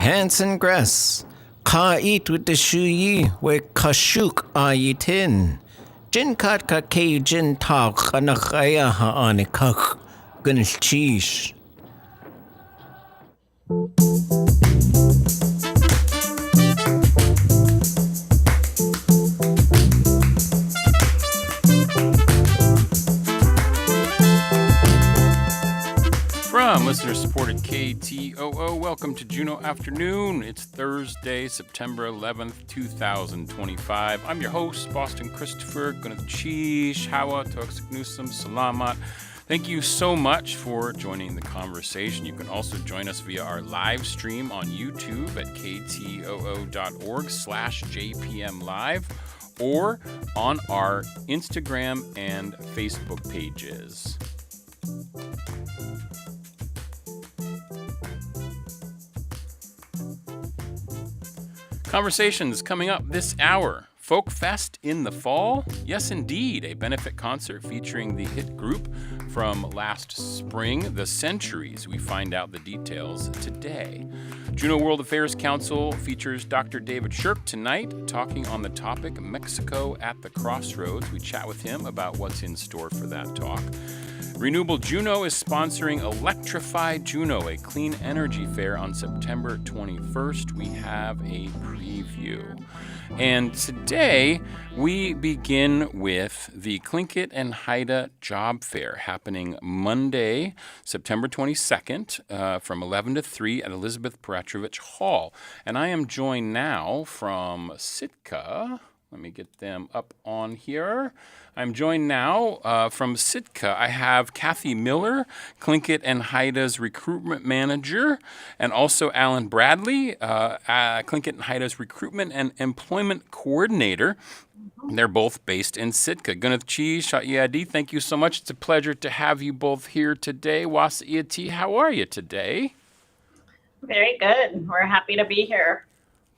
Hanson Gress, Ka eat with the shu yi, we kashuk a yi tin. Jin kat ka ke jin ta kanakaya ha anikak, gunil cheesh. From listener-supported KTOO, welcome to Juneau Afternoon. It's Thursday, September 11th, 2025. I'm your host, Boston Christopher, Gunith Cheesh, Hawa, Toxic Newsome, Salamat. Thank you so much for joining the conversation. You can also join us via our live stream on YouTube at ktoo.org/JPMLive or on our Instagram and Facebook pages. Conversations coming up this hour. Folk Fest in the fall? Yes, indeed. A benefit concert featuring the hit group from last spring, The Centuries. We find out the details today. Juneau World Affairs Council features Dr. David Shirk tonight, talking on the topic Mexico at the Crossroads. We chat with him about what's in store for that talk. Renewable Juneau is sponsoring Electrify Juneau, a clean energy fair on September 21st. We have a preview. And today we begin with the Tlingit Haida Job Fair happening Monday, September 22nd from 11 to 3 at Elizabeth Peratrovich Hall. And I am joined now from Sitka. Let me get them up on here. I'm joined now from Sitka. I have Kathy Miller, Tlingit Haida's recruitment manager, and also Alan Bradley, Tlingit Haida's recruitment and employment coordinator. They're both based in Sitka. Gunith Cheesh, Sha'iyadi, thank you so much. It's a pleasure to have you both here today. Wasa'iyati, how are you today? Very good. We're happy to be here.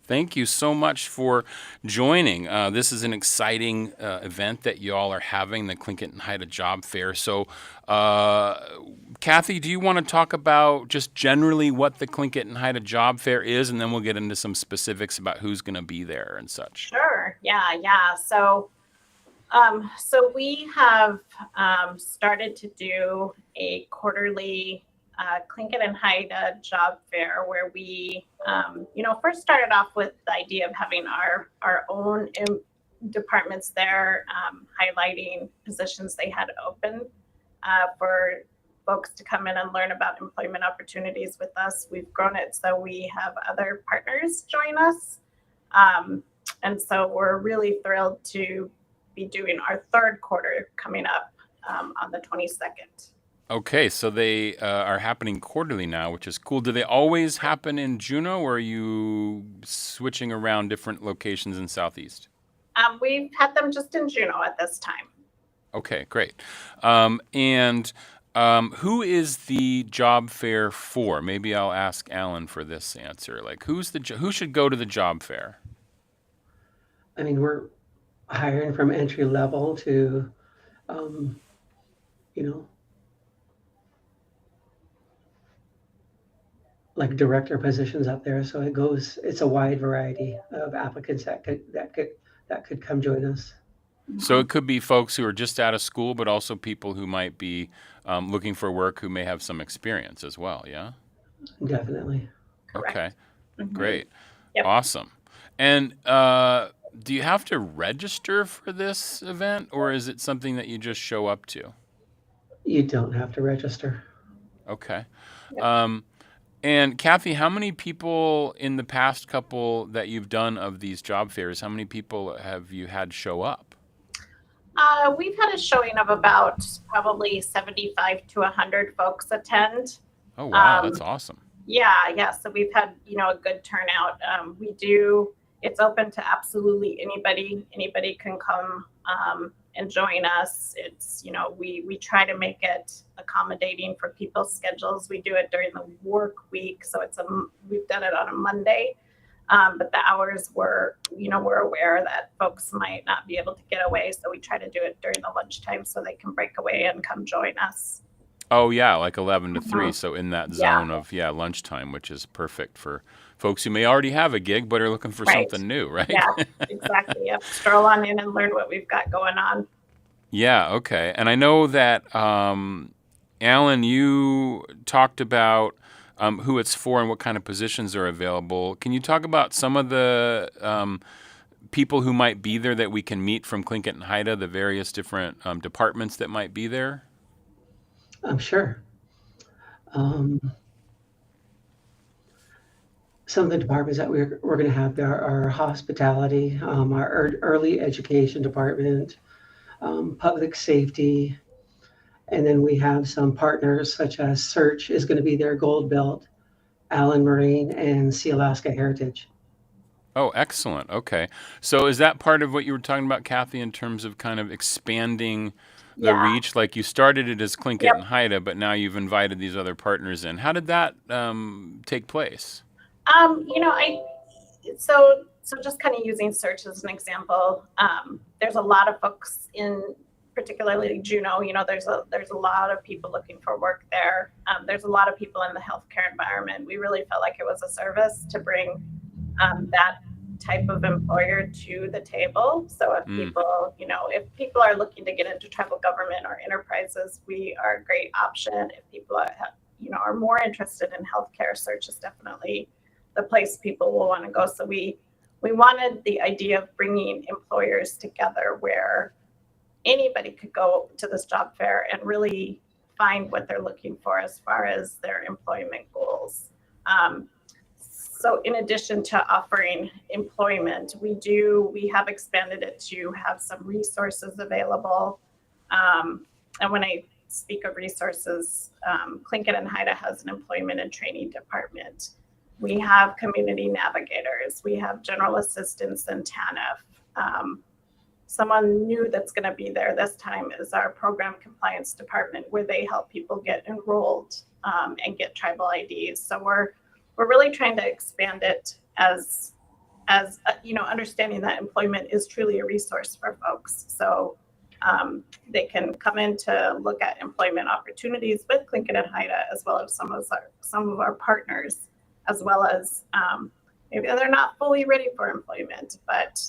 Thank you so much for joining. This is an exciting event that y'all are having, the Tlingit Haida Job Fair. So, Kathy, do you want to talk about just generally what the Tlingit Haida Job Fair is, and then we'll get into some specifics about who's going to be there and such? Sure. Yeah. So we have started to do a quarterly Tlingit Haida Job Fair where we, first started off with the idea of having our own departments there, highlighting positions they had open for folks to come in and learn about employment opportunities with us. We've grown it so we have other partners join us. And so we're really thrilled to be doing our third quarter coming up on the 22nd. Okay, so they are happening quarterly now, which is cool. Do they always happen in Juneau, or are you switching around different locations in Southeast? We've had them just in Juneau at this time. Okay, great. And who is the job fair for? Maybe I'll ask Alan for this answer. Like, who should go to the job fair? I mean, we're hiring from entry level to, like director positions up there. So it's a wide variety of applicants that could come join us. So it could be folks who are just out of school, but also people who might be looking for work who may have some experience as well. Yeah. Definitely. Correct. Okay. Mm-hmm. Great. Yep. Awesome. And do you have to register for this event, or is it something that you just show up to? You don't have to register. Okay. Yep. And Kathy, how many people in the past couple that you've done of these job fairs, how many people have you had show up? We've had a showing of about probably 75 to 100 folks attend. Oh, wow. That's awesome. Yeah. So we've had, a good turnout. It's open to absolutely anybody. Anybody can come and join us. It's, we try to make it accommodating for people's schedules. We do it during the work week. So we've done it on a Monday. But the hours we're aware that folks might not be able to get away. So we try to do it during the lunchtime so they can break away and come join us. Oh, yeah, like 11 to 3. So in that zone of, lunchtime, which is perfect for folks who may already have a gig but are looking for Right. something new, right? Yeah, exactly. Yep. Stroll on in and learn what we've got going on. Yeah, okay. And I know that, Alan, you talked about who it's for and what kind of positions are available. Can you talk about some of the people who might be there that we can meet from Tlingit and Haida, the various different departments that might be there? Sure. Some of the departments that we're going to have there are hospitality, our early education department, public safety, and then we have some partners such as Search is going to be there, Gold Belt, Allen Marine, and Sea Alaska Heritage. Oh, excellent. Okay. So is that part of what you were talking about, Kathy, in terms of kind of expanding the Yeah. reach? Like you started it as Tlingit Yep. and Haida, but now you've invited these other partners in. How did that take place? So just kind of using Search as an example, there's a lot of folks in particularly Juneau, there's a lot of people looking for work there. There's a lot of people in the healthcare environment. We really felt like it was a service to bring that type of employer to the table. So if people are looking to get into tribal government or enterprises, we are a great option. If people are more interested in healthcare, Search is definitely the place people will want to go. So we wanted the idea of bringing employers together where anybody could go to this job fair and really find what they're looking for as far as their employment goals. So in addition to offering employment, we have expanded it to have some resources available. And when I speak of resources, Tlingit and Haida has an employment and training department. We have community navigators. We have general assistants and TANF. Someone new that's going to be there this time is our program compliance department, where they help people get enrolled and get tribal IDs. So we're really trying to expand it as understanding that employment is truly a resource for folks. So they can come in to look at employment opportunities with Tlingit and Haida, as well as some of our partners, as well as maybe they're not fully ready for employment, but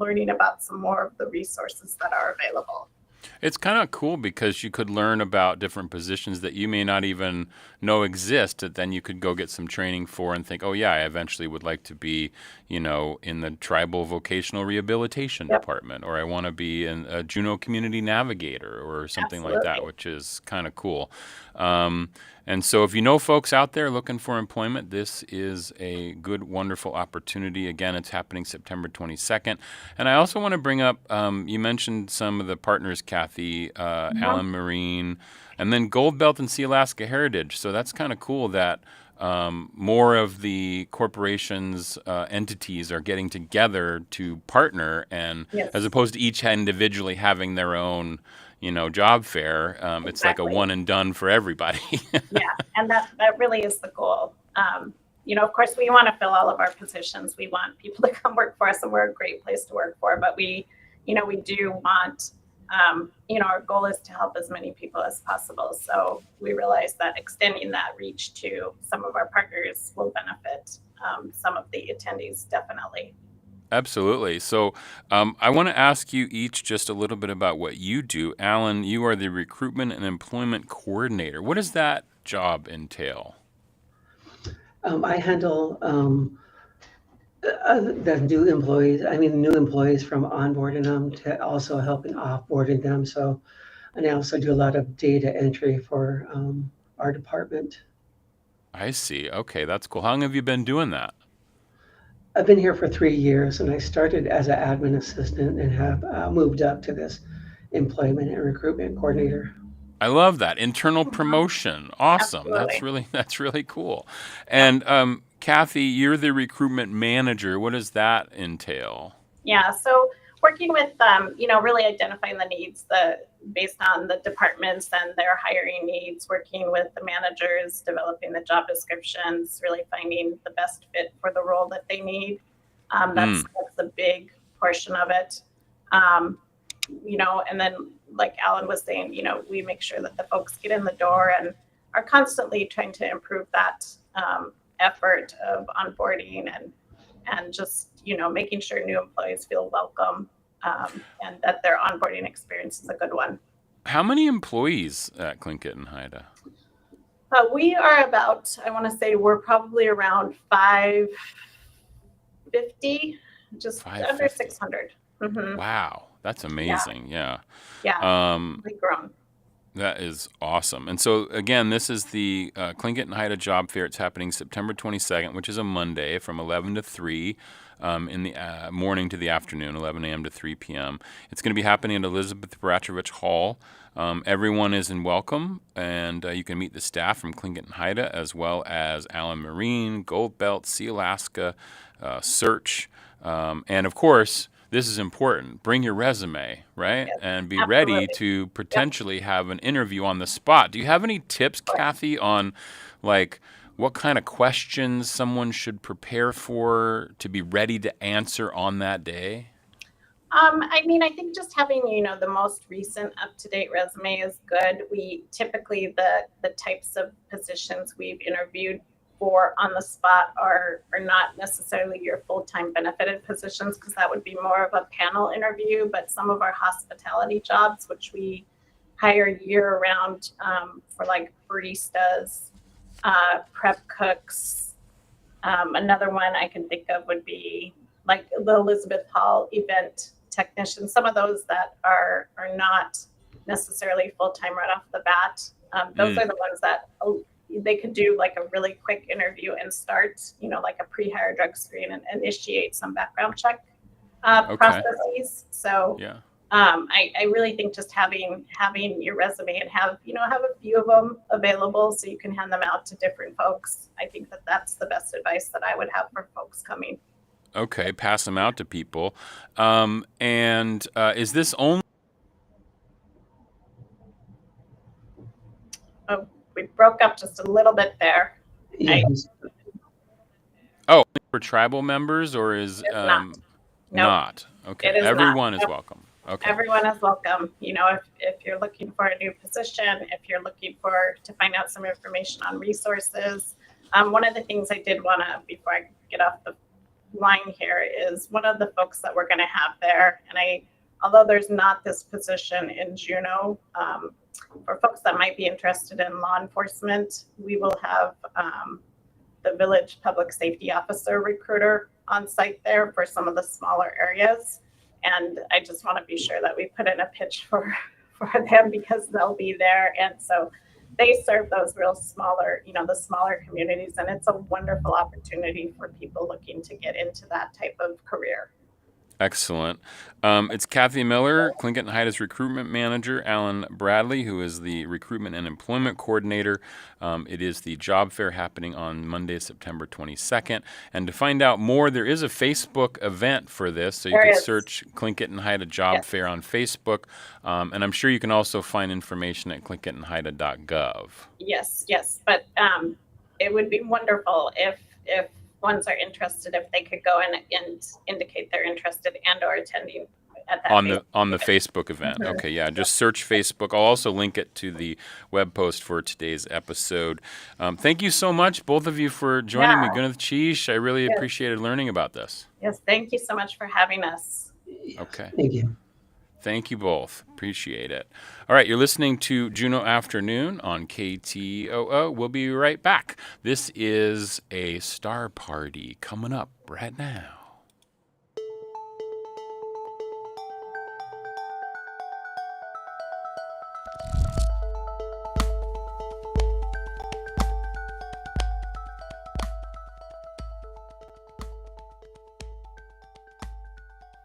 learning about some more of the resources that are available. It's kind of cool because you could learn about different positions that you may not even know exist, that then you could go get some training for and think, oh yeah, I eventually would like to be, in the tribal vocational rehabilitation department, or I want to be in a Juneau community navigator or something like that, which is kind of cool. And so if you know folks out there looking for employment, this is a good, wonderful opportunity. Again, it's happening September 22nd. And I also want to bring up, you mentioned some of the partners, Kathy, Allen Marine, and then Gold Belt and Sea Alaska Heritage. So that's kind of cool that more of the corporations, entities are getting together to partner, and as opposed to each individually having their own job fair. It's like a one and done for everybody. Yeah, and that really is the goal. Of course, we want to fill all of our positions. We want people to come work for us, and we're a great place to work for. But we do want, our goal is to help as many people as possible. So we realize that extending that reach to some of our partners will benefit some of the attendees, definitely. Absolutely. So I want to ask you each just a little bit about what you do. Alan, you are the Recruitment and Employment Coordinator. What does that job entail? I handle the new employees from onboarding them to also helping offboarding them. So, and I also do a lot of data entry for our department. I see. Okay, that's cool. How long have you been doing that? I've been here for 3 years, and I started as an admin assistant and have moved up to this employment and recruitment coordinator. I love that internal promotion. Awesome. Absolutely. That's really cool. And Kathy, you're the recruitment manager. What does that entail? Yeah. So working with really identifying the needs based on the departments and their hiring needs, working with the managers, developing the job descriptions, really finding the best fit for the role that they need. That's a big portion of it. And then like Alan was saying, we make sure that the folks get in the door and are constantly trying to improve that effort of onboarding and just, making sure new employees feel welcome, and that their onboarding experience is a good one. How many employees at Tlingit Haida? We are about, I want to say we're probably around 550, just under 550. 600. Mm-hmm. Wow, that's amazing. Yeah. Yeah, we've grown. That is awesome. And so, again, this is the Tlingit Haida Job Fair. It's happening September 22nd, which is a Monday, from 11 to 3 in the morning to the afternoon, 11 a.m. to 3 p.m. It's going to be happening at Elizabeth Barachevich Hall. Everyone is in welcome, and you can meet the staff from Tlingit Haida, as well as Allen Marine, Gold Belt, Sea Alaska, Search, and, of course, this is important. Bring your resume, right? Yes, and be absolutely. ready to potentially have an interview on the spot. Do you have any tips, Kathy, on like what kind of questions someone should prepare for to be ready to answer on that day? I think just having, the most recent up-to-date resume is good. We typically, the types of positions we've interviewed for on the spot are not necessarily your full-time benefited positions, because that would be more of a panel interview. But some of our hospitality jobs, which we hire year-round, for like baristas, prep cooks. Another one I can think of would be like the Elizabeth Hall event technicians. Some of those that are not necessarily full-time right off the bat. Those are the ones that they could do like a really quick interview and start, like a pre-hire drug screen and initiate some background check processes. So Yeah. I really think just having your resume and have a few of them available so you can hand them out to different folks. I think that's the best advice that I would have for folks coming. Okay, pass them out to people. And is this only? Oh, we broke up just a little bit there. Yes. For tribal members, or is It's not. No, not? Okay, it is everyone not. is Nope. welcome. Okay. Everyone is welcome. If you're looking for a new position, if you're looking to find out some information on resources. One of the things I did want to, before I get off the line here, is one of the folks that we're going to have there. And although there's not this position in Juneau, for folks that might be interested in law enforcement, we will have the village public safety officer recruiter on site there for some of the smaller areas. And I just want to be sure that we put in a pitch for them, because they'll be there. And so they serve those real smaller, the smaller communities. And it's a wonderful opportunity for people looking to get into that type of career. Excellent. It's Kathy Miller, Tlingit Haida's recruitment manager, Alan Bradley, who is the recruitment and employment coordinator. It is the job fair happening on Monday, September 22nd. And to find out more, there is a Facebook event for this, so you can search Tlingit Haida Job Fair on Facebook. And I'm sure you can also find information at tlingithaida.gov. Yes. But it would be wonderful if ones are interested, if they could go in and indicate they're interested and or attending at that on the Facebook event. Mm-hmm. Okay, yeah, just search Facebook. I'll also link it to the web post for today's episode. Thank you so much, both of you, for joining me. Gunath Cheesh, I really appreciated learning about this. Yes, thank you so much for having us. Okay. Thank you. Thank you both. Appreciate it. All right, you're listening to Juneau Afternoon on KTOO. We'll be right back. This is a star party coming up right now.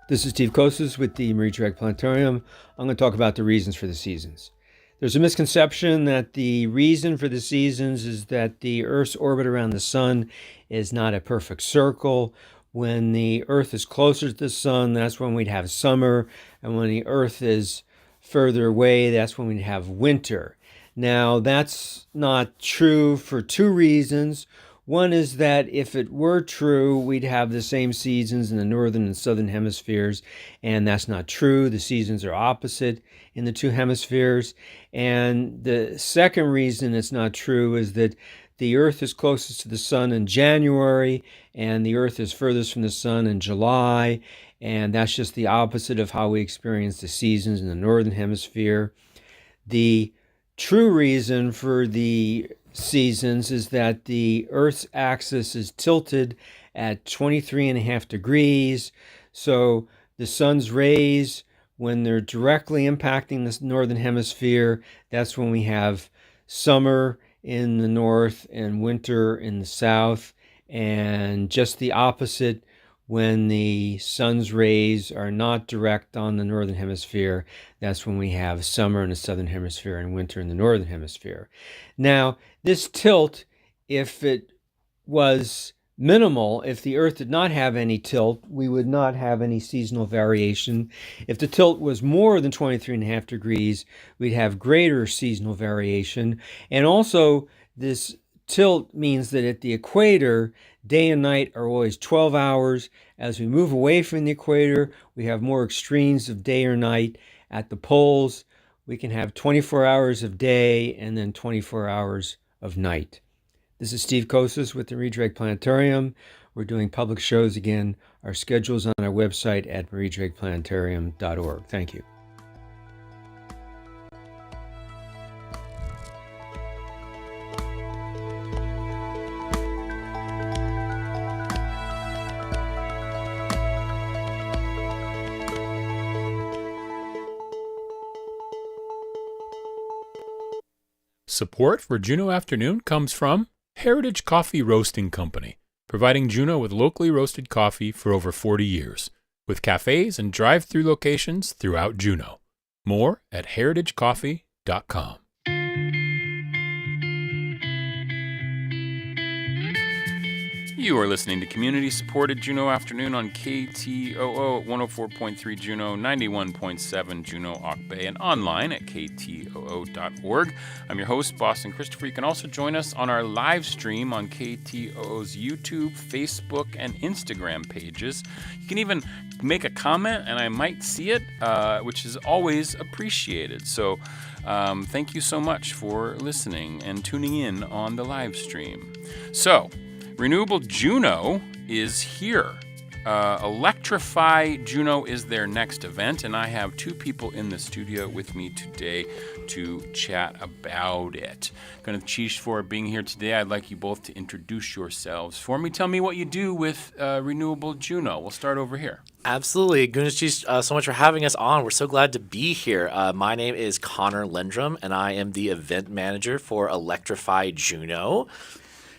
This is Steve Kosas with the Marie Treg Planetarium. I'm going to talk about the reasons for the seasons. There's a misconception that the reason for the seasons is that the Earth's orbit around the sun is not a perfect circle. When the Earth is closer to the sun, that's when we'd have summer. And when the Earth is further away, that's when we'd have winter. Now, that's not true for two reasons. One is that if it were true, we'd have the same seasons in the northern and southern hemispheres, and that's not true. The seasons are opposite in the two hemispheres. And the second reason it's not true is that the Earth is closest to the sun in January, and the Earth is furthest from the sun in July, and that's just the opposite of how we experience the seasons in the Northern Hemisphere. The true reason for the seasons is that the Earth's axis is tilted at 23.5 degrees, so the sun's rays, when they're directly impacting the Northern Hemisphere, that's when we have summer in the north and winter in the south, and just the opposite when the sun's rays are not direct on the Northern Hemisphere. That's when we have summer in the Southern Hemisphere and winter in the Northern Hemisphere. Now, this tilt, if it was minimal, if the Earth did not have any tilt, we would not have any seasonal variation. If the tilt was more than 23.5 degrees, we'd have greater seasonal variation. And also, this tilt means that at the equator, day and night are always 12 hours. As we move away from the equator, we have more extremes of day or night. At the poles, we can have 24 hours of day and then 24 hours of night. This is Steve Kosas with the Redrake Planetarium. We're doing public shows again. Our schedule's on our website at mariedrakeplanetarium.org. Thank you. Support for Juneau Afternoon comes from Heritage Coffee Roasting Company, providing Juneau with locally roasted coffee for over 40 years, with cafes and drive-through locations throughout Juneau. More at heritagecoffee.com. You are listening to community-supported Juneau Afternoon on KTOO 104.3 Juneau, 91.7 Juneau Auk Bay, and online at ktoo.org. I'm your host, Boston Christopher. You can also join us on our live stream on KTOO's YouTube, Facebook, and Instagram pages. You can even make a comment, and I might see it, which is always appreciated. So thank you so much for listening and tuning in on the live stream. So, Renewable Juneau is here. Electrify Juneau is their next event, and I have two people in the studio with me today to chat about it. Ganachish, for being here today, I'd like you both to introduce yourselves for me. Tell me what you do with Renewable Juneau. We'll start over here. Absolutely. Gunachish, so much for having us on. We're so glad to be here. My name is Connor Lindrum, and I am the event manager for Electrify Juneau.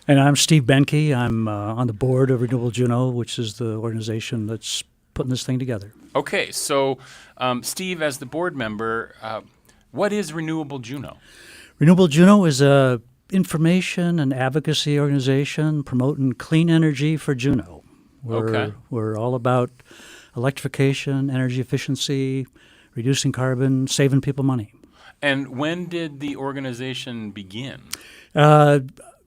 And I'm Steve Benke. I'm on the board of Renewable Juneau, which is the organization that's putting this thing together. Okay, so Steve, as the board member, what is Renewable Juneau? Renewable Juneau is a information and advocacy organization promoting clean energy for Juneau. We're all about electrification, energy efficiency, reducing carbon, saving people money. And when did the organization begin?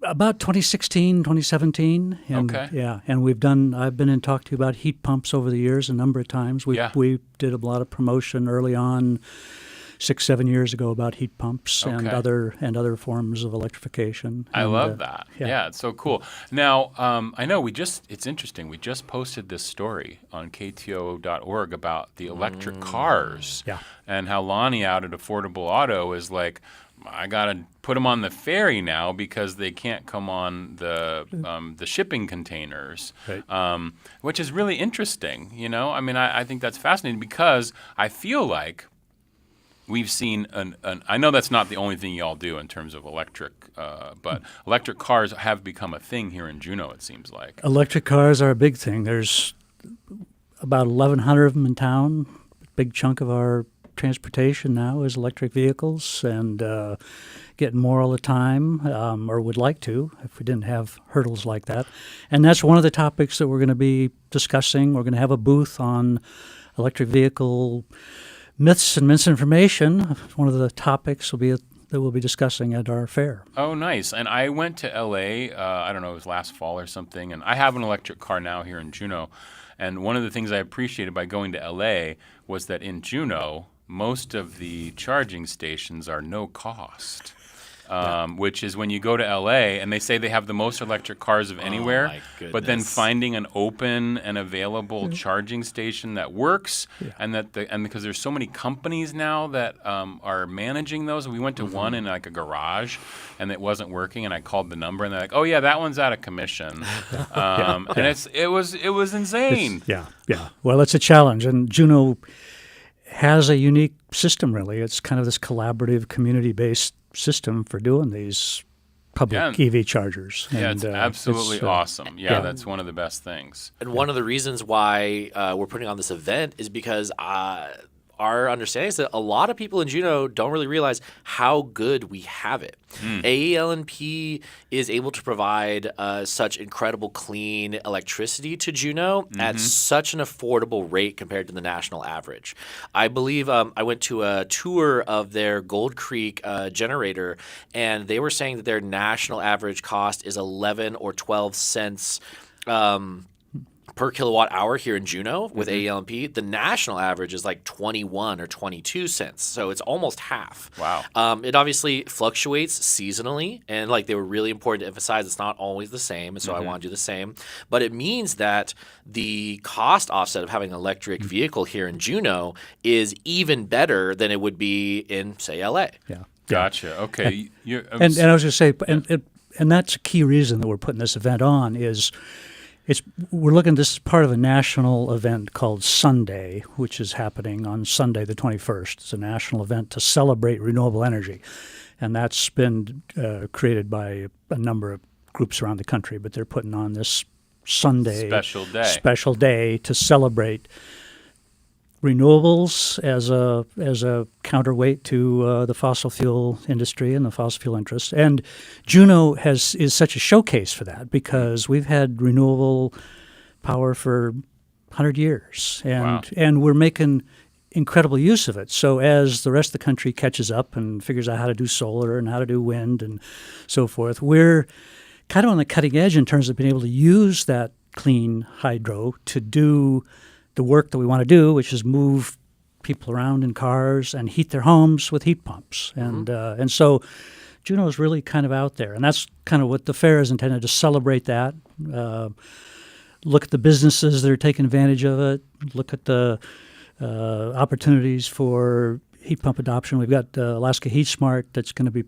About 2016, 2017. And, okay. Yeah, and I've been in talk to you about heat pumps over the years a number of times. We did a lot of promotion early on, 6-7 years ago, about heat pumps and other forms of electrification. I love that. Yeah, it's so cool. Now, I know it's interesting. We just posted this story on ktoo.org about the electric cars and how Lonnie out at Affordable Auto is like, I got to put them on the ferry now because they can't come on the shipping containers, right. Which is really interesting. You know, I mean, I think that's fascinating because I feel like we've seen I know that's not the only thing y'all do in terms of electric, but electric cars have become a thing here in Juneau, it seems like. Electric cars are a big thing. There's about 1,100 of them in town. A big chunk of our transportation now is electric vehicles, and getting more all the time, or would like to if we didn't have hurdles like that. And that's one of the topics that we're going to be discussing. We're going to have a booth on electric vehicle myths and misinformation. One of the topics that we'll be discussing at our fair. Oh, nice. And I went to L.A., I don't know, it was last fall or something, and I have an electric car now here in Juneau. And one of the things I appreciated by going to L.A. was that in Juneau, most of the charging stations are no cost. which is when you go to LA and they say they have the most electric cars of anywhere, my but then goodness. finding an open and available charging station that works, and because there's so many companies now that are managing those. We went to one in like a garage, and it wasn't working, and I called the number, and they're like, "Oh yeah, that one's out of commission," and it was insane. Yeah. Well, it's a challenge, and Juneau has a unique system. Really, it's kind of this collaborative, community-based system for doing these public EV chargers. Yeah, and, it's absolutely awesome. Yeah, that's one of the best things. And one of the reasons why we're putting on this event is because our understanding is that a lot of people in Juneau don't really realize how good we have it. AEL&P is able to provide such incredible clean electricity to Juneau at such an affordable rate compared to the national average. I believe I went to a tour of their Gold Creek generator, and they were saying that their national average cost is 11 or 12 cents per kilowatt hour here in Juneau with AEL&P. The national average is like 21 or 22 cents. So it's almost half. Wow. It obviously fluctuates seasonally, and like they were really important to emphasize it's not always the same, and so I want to do the same. But it means that the cost offset of having an electric vehicle here in Juneau is even better than it would be in, say, LA. Yeah. Gotcha. Okay. And I was going to say, and that's a key reason that we're putting this event on is we're looking. This is part of a national event called Sunday, which is happening on Sunday the 21st. It's a national event to celebrate renewable energy, and that's been created by a number of groups around the country. But they're putting on this Sunday special day to celebrate renewables as a counterweight to the fossil fuel industry and the fossil fuel interests. And Juneau is such a showcase for that because we've had renewable power for 100 years, and we're making incredible use of it. So as the rest of the country catches up and figures out how to do solar and how to do wind and so forth, we're kind of on the cutting edge in terms of being able to use that clean hydro to do the work that we want to do, which is move people around in cars and heat their homes with heat pumps. And so Juneau is really kind of out there. And that's kind of what the fair is intended to celebrate that. Look at the businesses that are taking advantage of it. Look at the opportunities for heat pump adoption. We've got Alaska Heat Smart that's going to be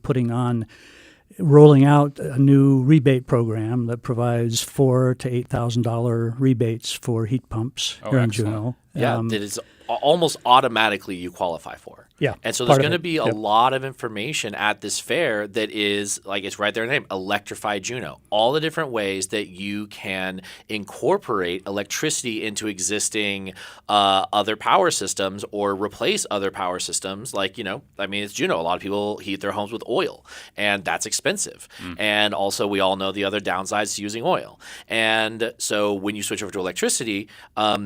rolling out a new rebate program that provides $4,000 to $8,000 rebates for heat pumps here in Juneau. Yeah, that is almost automatically you qualify for. Yeah. And so there's going to be a lot of information at this fair that is, like it's right there in the name, Electrify Juneau. All the different ways that you can incorporate electricity into existing other power systems or replace other power systems. Like, it's Juneau. A lot of people heat their homes with oil, and that's expensive. And also we all know the other downsides to using oil. And so when you switch over to electricity,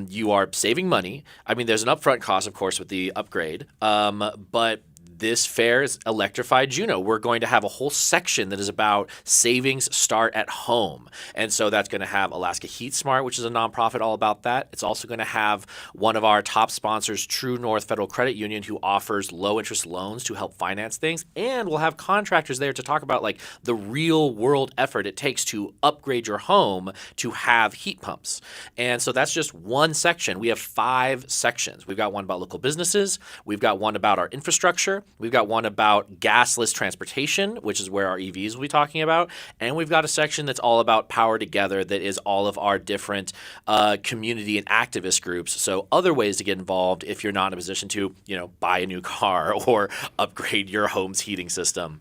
you are saving money. I mean, there's an upfront cost, of course, with the upgrade. But this fair is Electrify Juneau. We're going to have a whole section that is about savings start at home. And so that's going to have Alaska Heat Smart, which is a nonprofit all about that. It's also going to have one of our top sponsors, True North Federal Credit Union, who offers low interest loans to help finance things. And we'll have contractors there to talk about like the real world effort it takes to upgrade your home to have heat pumps. And so that's just one section. We have 5 sections. We've got one about local businesses. We've got one about our infrastructure. We've got one about gasless transportation, which is where our EVs will be talking about. And we've got a section that's all about Power Together that is all of our different community and activist groups. So other ways to get involved if you're not in a position to, buy a new car or upgrade your home's heating system.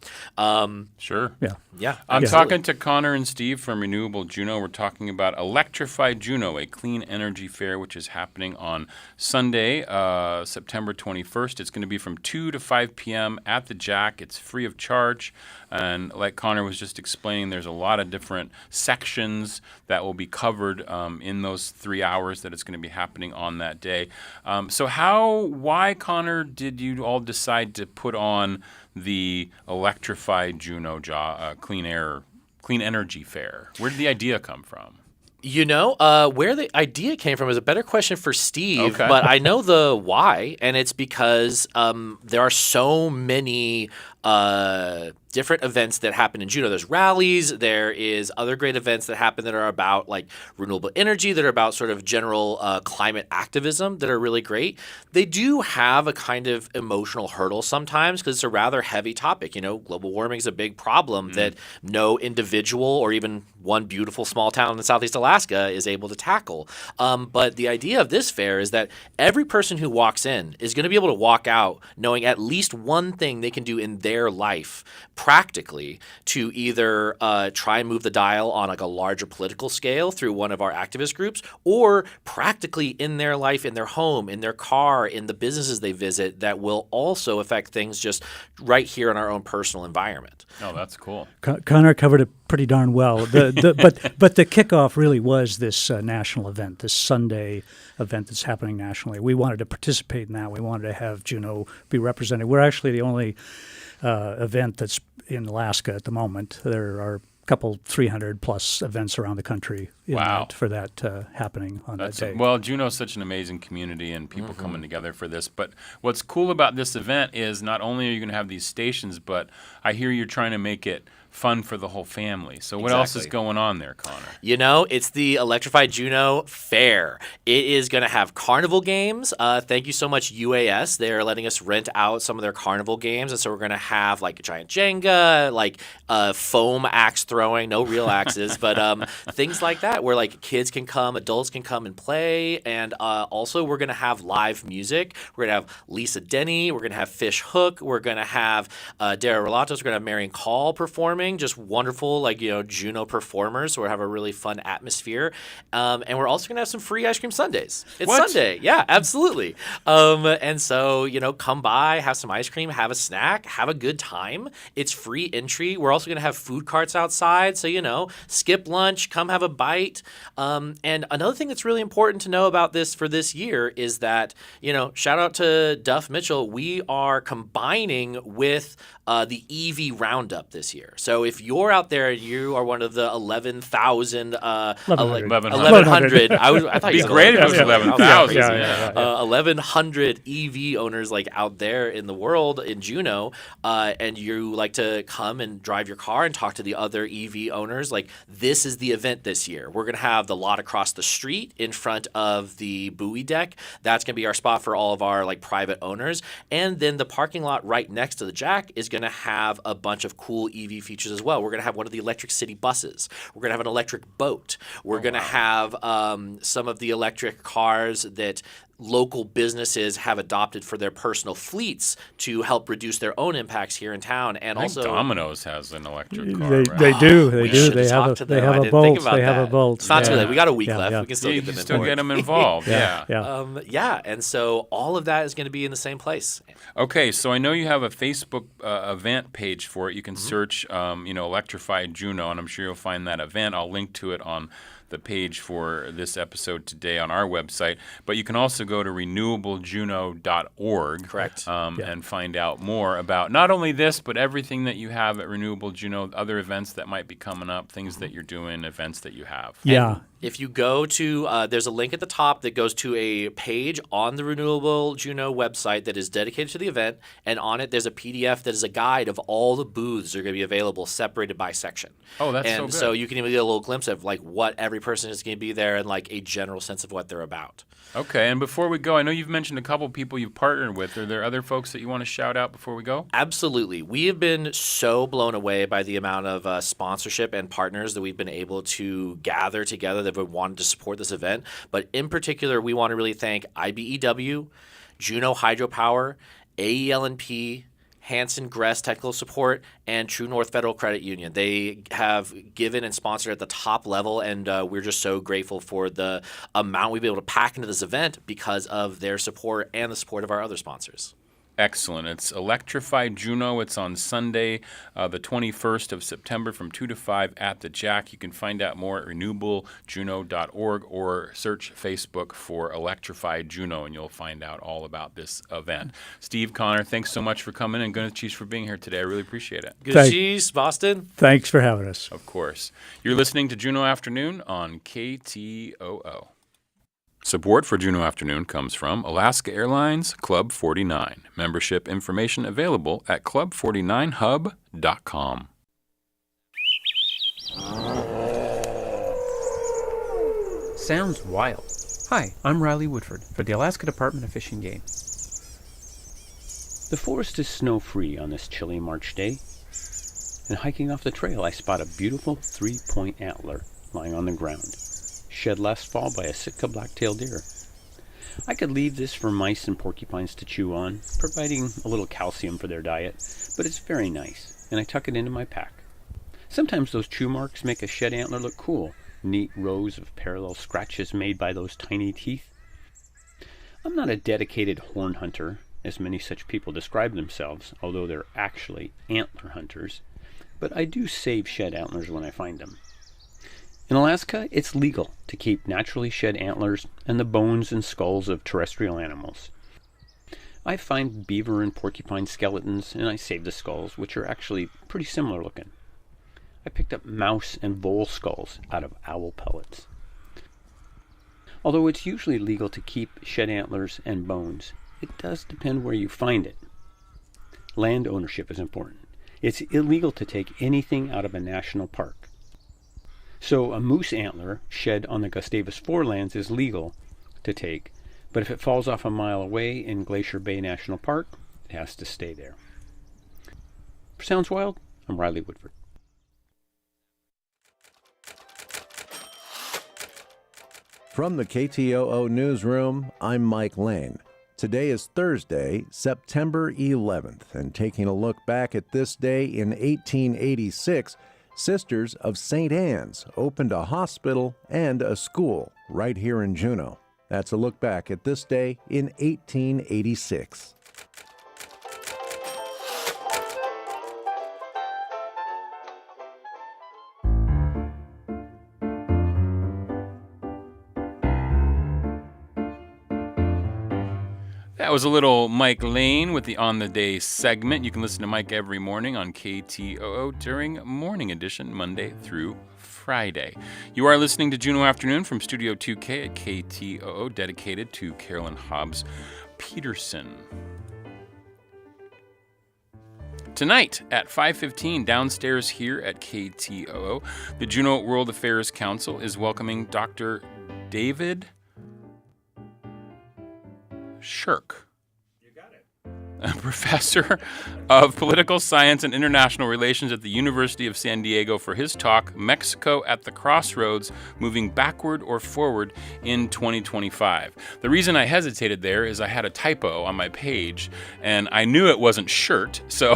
Sure. Yeah. I'm talking to Connor and Steve from Renewable Juneau. We're talking about Electrify Juneau, a clean energy fair, which is happening on Sunday, September 21st. It's going to be from 2 to 5 p.m. at the Jack. It's free of charge. And like Connor was just explaining, there's a lot of different sections that will be covered in those 3 hours that it's going to be happening on that day. So why, Connor, did you all decide to put on the Electrify Juneau clean energy fair? Where did the idea come from? Where the idea came from is a better question for Steve, but I know the why, and it's because there are so many different events that happen in Juneau. There's rallies. There is other great events that happen that are about like renewable energy, that are about sort of general climate activism that are really great. They do have a kind of emotional hurdle sometimes because it's a rather heavy topic. Global warming is a big problem that no individual or even one beautiful small town in Southeast Alaska is able to tackle. But the idea of this fair is that every person who walks in is going to be able to walk out knowing at least one thing they can do in their life practically to either try and move the dial on like a larger political scale through one of our activist groups, or practically in their life, in their home, in their car, in the businesses they visit that will also affect things just right here in our own personal environment. Oh, that's cool. Connor covered it pretty darn well. But the kickoff really was this national event, this Sunday event that's happening nationally. We wanted to participate in that. We wanted to have Juneau be represented. We're actually the only event that's in Alaska at the moment. There are a couple 300 plus events around the country for that happening on that day. Well, Juneau's such an amazing community and people coming together for this. But what's cool about this event is not only are you going to have these stations, but I hear you're trying to make it fun for the whole family. So what else is going on there, Connor? It's the Electrify Juneau Fair. It is going to have carnival games. Thank you so much, UAS. They're letting us rent out some of their carnival games. And so we're going to have like a giant Jenga, like foam axe throwing, no real axes, but things like that where like kids can come, adults can come and play. And also we're going to have live music. We're going to have Lisa Denny. We're going to have Fish Hook. We're going to have Dara Relatos. We're going to have Marion Call performing. Just wonderful, Juneau performers. So we'll have a really fun atmosphere. And we're also going to have some free ice cream sundaes. It's Sunday. Yeah, absolutely. And so, come by, have some ice cream, have a snack, have a good time. It's free entry. We're also going to have food carts outside. So, skip lunch, come have a bite. And another thing that's really important to know about this for this year is that, shout out to Duff Mitchell, we are combining with the EV Roundup this year. So if you're out there, you are one of the 11,000, 1,100. I thought it'd be great if it was 11,000. 1,100 EV owners out there in the world in Juneau, and you like to come and drive your car and talk to the other EV owners. This is the event this year. We're going to have the lot across the street in front of the buoy deck. That's going to be our spot for all of our private owners. And then the parking lot right next to the Jack is going to have a bunch of cool EV features as well. We're going to have one of the electric city buses. We're going to have an electric boat. We're going to have some of the electric cars that local businesses have adopted for their personal fleets to help reduce their own impacts here in town. And I think also Domino's has an electric car. They do. They do. They have a Bolt. They have a Bolt. It's not too late. We got a week left. Yeah. We can still you get them can still involved. get them involved. Yeah. And so all of that is going to be in the same place. Okay, so I know you have a Facebook event page for it. You can search, Electrify Juneau, and I'm sure you'll find that event. I'll link to it on the page for this episode today on our website. But you can also go to renewablejuneau.org. Correct. And find out more about not only this, but everything that you have at Renewable Juneau, other events that might be coming up, things that you're doing, events that you have. Yeah. And if you go to, there's a link at the top that goes to a page on the Renewable Juneau website that is dedicated to the event, and on it there's a PDF that is a guide of all the booths that are going to be available, separated by section. Oh, that's so good. And so you can even get a little glimpse of what every person is going to be there and a general sense of what they're about. Okay, and before we go, I know you've mentioned a couple people you've partnered with. Are there other folks that you want to shout out before we go? Absolutely. We have been so blown away by the amount of sponsorship and partners that we've been able to gather together that have wanted to support this event. But in particular, we want to really thank IBEW, Juneau Hydropower, AEL&P, Hanson Gress Technical Support, and True North Federal Credit Union. They have given and sponsored at the top level, and we're just so grateful for the amount we've been able to pack into this event because of their support and the support of our other sponsors. Excellent. It's Electrify Juneau. It's on Sunday, the 21st of September from 2 to 5 at the Jack. You can find out more at renewablejuneau.org or search Facebook for Electrify Juneau, and you'll find out all about this event. Steve, Connor, thanks so much for coming, and Good Cheese for being here today. I really appreciate it. Good cheese, Boston. Thanks for having us. Of course. You're listening to Juneau Afternoon on KTOO. Support for Juneau Afternoon comes from Alaska Airlines Club 49. Membership information available at club49hub.com. Sounds wild. Hi, I'm Riley Woodford for the Alaska Department of Fish and Game. The forest is snow-free on this chilly March day, and hiking off the trail I spot a beautiful 3-point antler lying on the ground, shed last fall by a Sitka black-tailed deer. I could leave this for mice and porcupines to chew on, providing a little calcium for their diet, but it's very nice, and I tuck it into my pack. Sometimes those chew marks make a shed antler look cool, neat rows of parallel scratches made by those tiny teeth. I'm not a dedicated horn hunter, as many such people describe themselves, although they're actually antler hunters, but I do save shed antlers when I find them. In Alaska, it's legal to keep naturally shed antlers and the bones and skulls of terrestrial animals. I find beaver and porcupine skeletons, and I save the skulls, which are actually pretty similar looking. I picked up mouse and vole skulls out of owl pellets. Although it's usually legal to keep shed antlers and bones, it does depend where you find it. Land ownership is important. It's illegal to take anything out of a national park. So a moose antler shed on the Gustavus Forelands is legal to take, but if it falls off a mile away in Glacier Bay National Park, it has to stay there. For Sounds Wild, I'm Riley Woodford. From the KTOO Newsroom, I'm Mike Lane. Today is Thursday, September 11th, and taking a look back at this day in 1886, Sisters of St. Anne's opened a hospital and a school right here in Juneau. That's a look back at this day in 1886. That was a little Mike Lane with the On the Day segment. You can listen to Mike every morning on KTOO during Morning Edition, Monday through Friday. You are listening to Juneau Afternoon from Studio 2K at KTOO, dedicated to Carolyn Hobbs Peterson. Tonight at 5:15 downstairs here at KTOO, the Juneau World Affairs Council is welcoming Dr. David Shirk, a professor of political science and international relations at the University of San Diego, for his talk, Mexico at the Crossroads, Moving Backward or Forward in 2025. The reason I hesitated there is I had a typo on my page, and I knew it wasn't shirt, so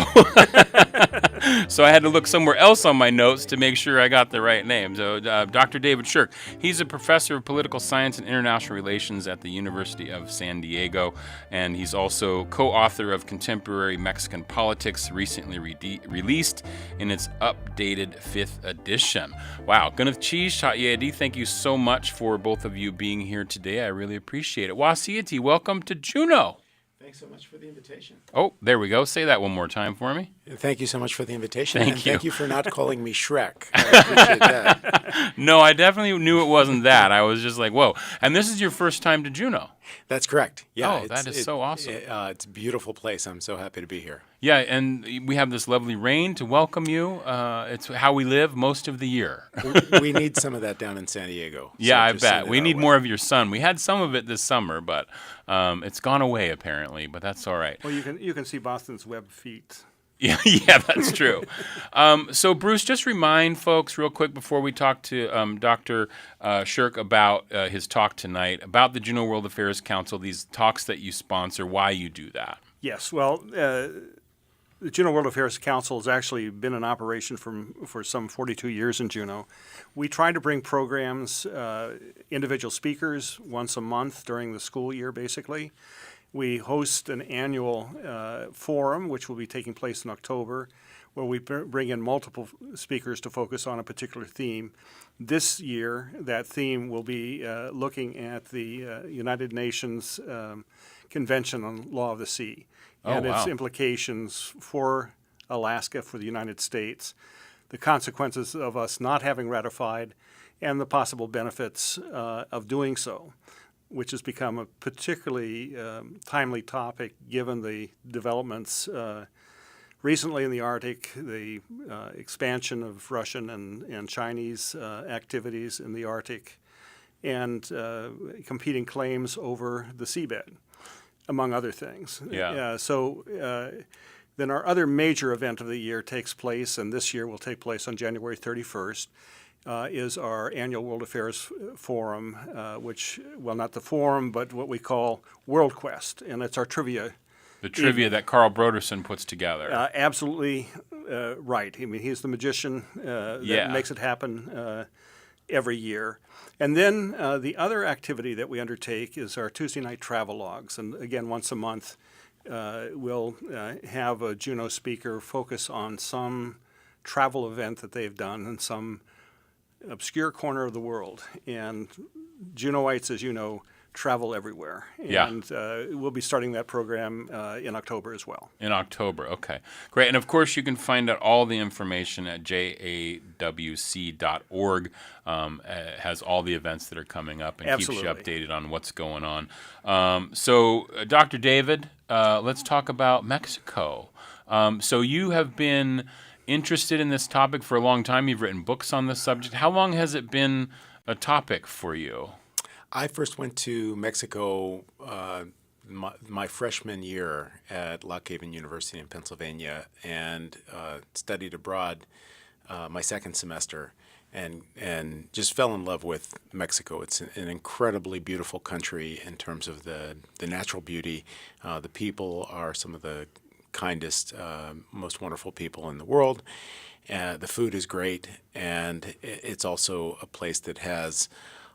so I had to look somewhere else on my notes to make sure I got the right name. So Dr. David Shirk, he's a professor of political science and international relations at the University of San Diego, and he's also co-author of Contemporary Mexican Politics, recently released in its updated 5th edition. Wow. Gunneth Cheese, Chatyedi, thank you so much for both of you being here today. I really appreciate it. Wasiati, welcome to Juneau. Thanks so much for the invitation. Oh, there we go. Say that one more time for me. Thank you so much for the invitation. Thank you. Thank you for not calling me Shrek. I appreciate that. No, I definitely knew it wasn't that. I was just like, whoa. And this is your first time to Juneau. That's correct. Yeah. Oh, that is so awesome. It's a beautiful place. I'm so happy to be here. Yeah, and we have this lovely rain to welcome you. It's how we live most of the year. We need some of that down in San Diego. Yeah, I bet. We need more of your sun. We had some of it this summer, but it's gone away apparently, but that's all right. Well, you can see Boston's web feet. Yeah, that's true. So, Bruce, just remind folks real quick before we talk to Dr. Shirk about his talk tonight, about the Juneau World Affairs Council, these talks that you sponsor, why you do that. Yes, well, the Juneau World Affairs Council has actually been in operation for some 42 years in Juneau. We try to bring programs, individual speakers once a month during the school year, basically. We host an annual forum, which will be taking place in October, where we bring in multiple speakers to focus on a particular theme. This year, that theme will be looking at the United Nations Convention on Law of the Sea and its implications for Alaska, for the United States, the consequences of us not having ratified, and the possible benefits of doing so. which has become a particularly timely topic given the developments recently in the Arctic, the expansion of Russian and Chinese activities in the Arctic, and competing claims over the seabed, among other things. Then our other major event of the year takes place, and this year will take place on January 31st, is our annual World Affairs Forum, which, well, not the forum, but what we call World Quest, and it's our trivia. The trivia that Carl Broderson puts together. Absolutely right. I mean, he's the magician that makes it happen every year. And then the other activity that we undertake is our Tuesday night travelogues, and again, once a month, we'll have a Juneau speaker focus on some travel event that they've done in some obscure corner of the world. And Juneauites, as you know, travel everywhere. And we'll be starting that program in October as well. In October, okay. Great. And of course, you can find out all the information at jawc.org. Has all the events that are coming up and keeps you updated on what's going on. So, Dr. David, let's talk about Mexico. So you have been interested in this topic for a long time. You've written books on this subject. How long has it been a topic for you? I first went to Mexico my freshman year at Lock Haven University in Pennsylvania and studied abroad my second semester and just fell in love with Mexico. It's an incredibly beautiful country in terms of the natural beauty. The people are some of the kindest, most wonderful people in the world. The food is great, and it's also a place that has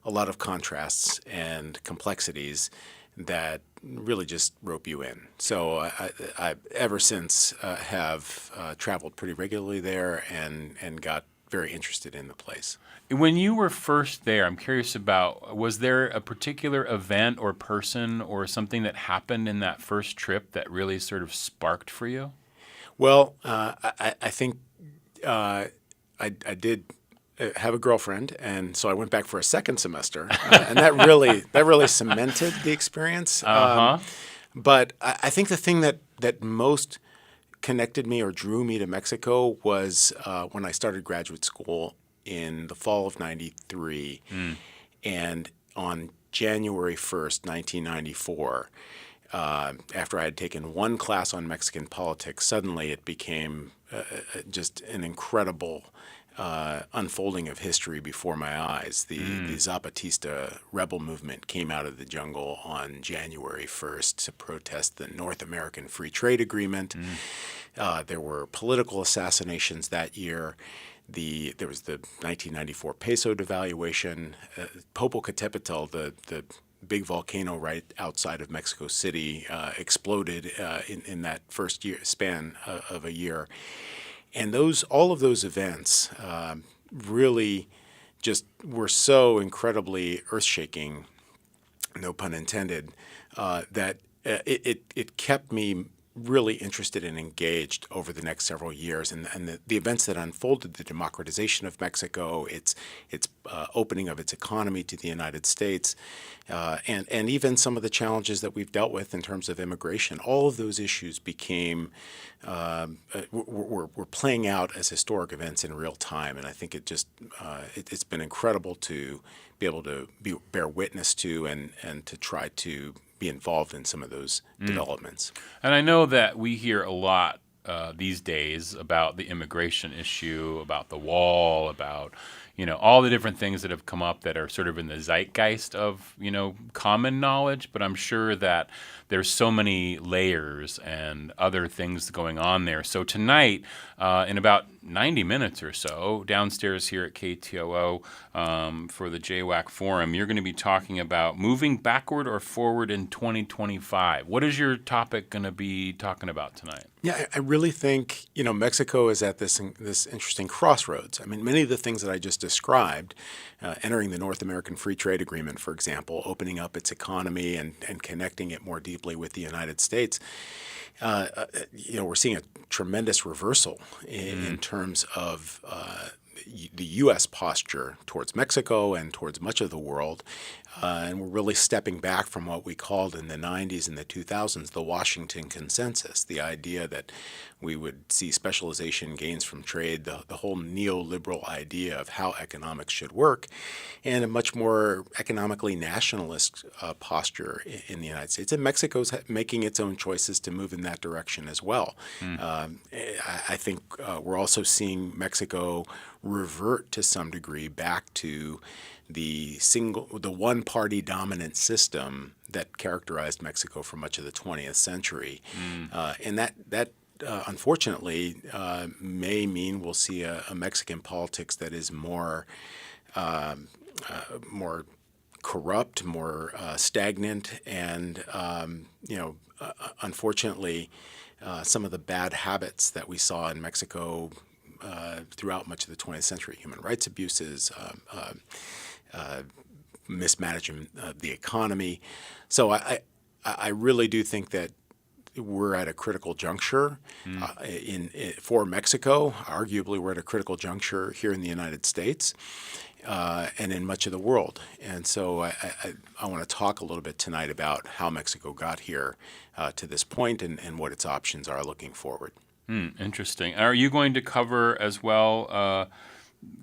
a lot of contrasts and complexities that really just rope you in. So I ever since have traveled pretty regularly there and got very interested in the place. When you were first there, I'm curious about, was there a particular event or person or something that happened in that first trip that really sort of sparked for you? Well, I think I did have a girlfriend, and so I went back for a second semester, and that really cemented the experience. But I think the thing that most connected me or drew me to Mexico was when I started graduate school in the fall of '93, and on January 1st, 1994, after I had taken one class on Mexican politics, suddenly it became just an incredible unfolding of history before my eyes. The Zapatista rebel movement came out of the jungle on January 1st to protest the North American Free Trade Agreement. There were political assassinations that year. There was the 1994 peso devaluation. Popocatépetl, the big volcano right outside of Mexico City, exploded in that first span of a year. And all of those events really just were so incredibly earth-shaking, no pun intended, that it kept me really interested and engaged over the next several years. And the events that unfolded, the democratization of Mexico, its opening of its economy to the United States, and even some of the challenges that we've dealt with in terms of immigration, all of those issues became were playing out as historic events in real time. And I think it's been incredible to be able to bear witness to and to try to be involved in some of those developments. And I know that we hear a lot these days about the immigration issue, about the wall, about all the different things that have come up that are sort of in the zeitgeist of common knowledge. But I'm sure that there's so many layers and other things going on there. So tonight, in about 90 minutes or so, downstairs here at KTOO for the JWAC Forum, you're going to be talking about moving backward or forward in 2025. What is your topic going to be talking about tonight? Yeah, I really think Mexico is at this interesting crossroads. I mean, many of the things that I just described, entering the North American Free Trade Agreement, for example, opening up its economy and connecting it more deeply with the United States, we're seeing a tremendous reversal in terms of the U.S. posture towards Mexico and towards much of the world. And we're really stepping back from what we called in the 90s and the 2000s the Washington Consensus, the idea that we would see specialization gains from trade, the whole neoliberal idea of how economics should work, and a much more economically nationalist posture in the United States. And Mexico's making its own choices to move in that direction as well. I think we're also seeing Mexico revert to some degree back to the one-party dominant system that characterized Mexico for much of the 20th century. And that unfortunately may mean we'll see a Mexican politics that is more corrupt, more stagnant, and unfortunately, some of the bad habits that we saw in Mexico throughout much of the 20th century, human rights abuses, mismanagement of the economy. So I really do think that we're at a critical juncture for Mexico. Arguably, we're at a critical juncture here in the United States and in much of the world. And so I want to talk a little bit tonight about how Mexico got here to this point and what its options are looking forward. Interesting. Are you going to cover as well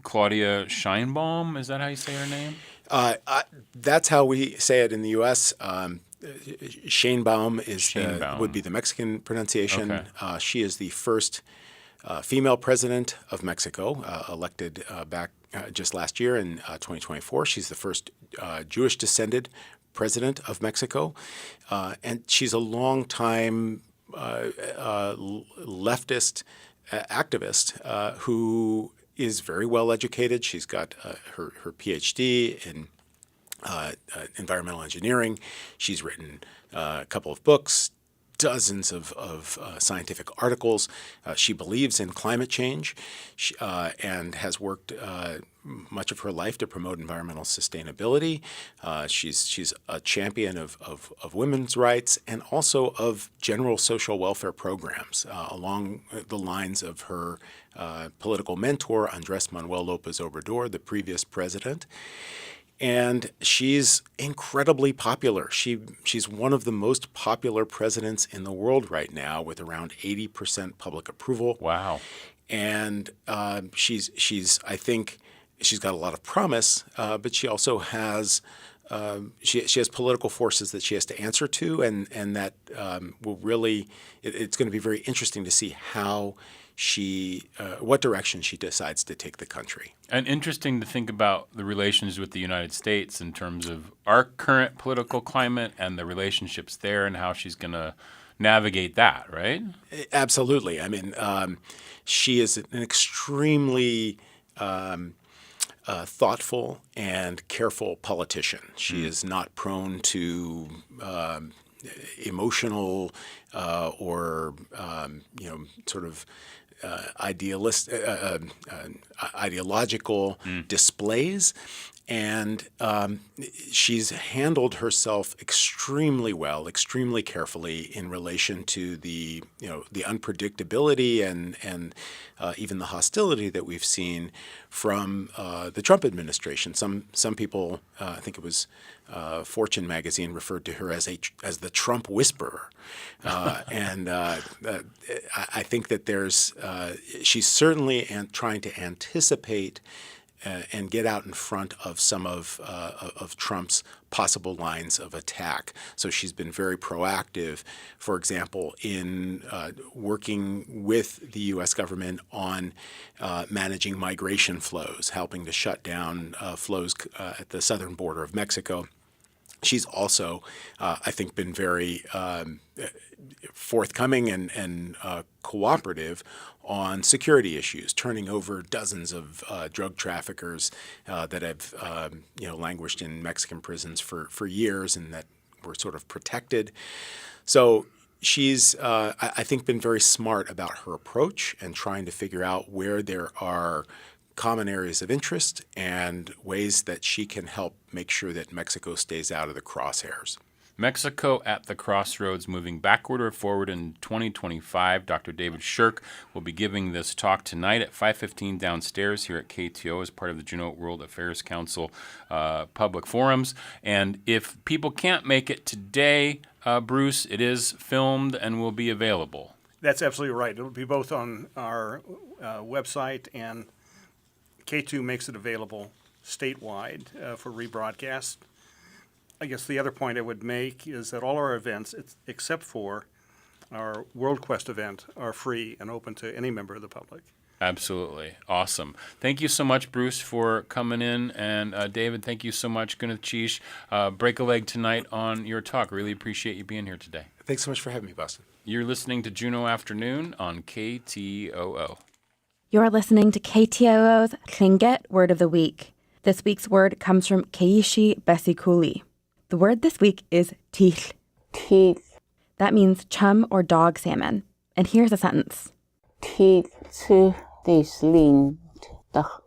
Claudia Sheinbaum? Is that how you say her name? That's how we say it in the U.S. Sheinbaum would be the Mexican pronunciation. Okay. She is the first female president of Mexico, elected back just last year in 2024. She's the first Jewish-descended president of Mexico, and she's a long-time leftist activist who is very well educated. She's got her PhD in environmental engineering. She's written a couple of books, dozens of scientific articles. She believes in climate change and has worked much of her life to promote environmental sustainability. She's a champion of women's rights and also of general social welfare programs along the lines of her political mentor, Andrés Manuel López Obrador, the previous president. And she's incredibly popular. She's one of the most popular presidents in the world right now, with around 80% public approval. Wow! And she's I think she's got a lot of promise, but she also has she has political forces that she has to answer to, and that will really it's going to be very interesting to see how what direction she decides to take the country. And interesting to think about the relations with the United States in terms of our current political climate and the relationships there and how she's going to navigate that, right? Absolutely. I mean, she is an extremely thoughtful and careful politician. She is not prone to emotional or sort of ideological displays, and she's handled herself extremely well, extremely carefully in relation to the unpredictability and even the hostility that we've seen from the Trump administration. Some people, I think it was Fortune magazine, referred to her as the Trump whisperer, and I think that she's certainly trying to anticipate and get out in front of some of Trump's possible lines of attack. So she's been very proactive, for example, in working with the U.S. government on managing migration flows, helping to shut down flows at the southern border of Mexico. She's also, I think, been very forthcoming and cooperative on security issues, turning over dozens of drug traffickers that have languished in Mexican prisons for years and that were sort of protected. So she's, I think, been very smart about her approach and trying to figure out where there are common areas of interest and ways that she can help make sure that Mexico stays out of the crosshairs. Mexico at the Crossroads, moving backward or forward in 2025. Dr. David Shirk will be giving this talk tonight at 5:15 downstairs here at KTO as part of the Juneau World Affairs Council public forums. And if people can't make it today, Bruce, it is filmed and will be available. That's absolutely right. It'll be both on our website, and K2 makes it available statewide for rebroadcast. I guess the other point I would make is that all our events, except for our World Quest event, are free and open to any member of the public. Absolutely. Awesome. Thank you so much, Bruce, for coming in. And David, thank you so much. Gunath Chish, break a leg tonight on your talk. Really appreciate you being here today. Thanks so much for having me, Boston. You're listening to Juneau Afternoon on KTOO. You're listening to KTOO's Tlingit Word of the Week. This week's word comes from Keishi Besikuli. The word this week is teeth. Teeth. That means chum or dog salmon. And here's a sentence. Teeth to this lind dach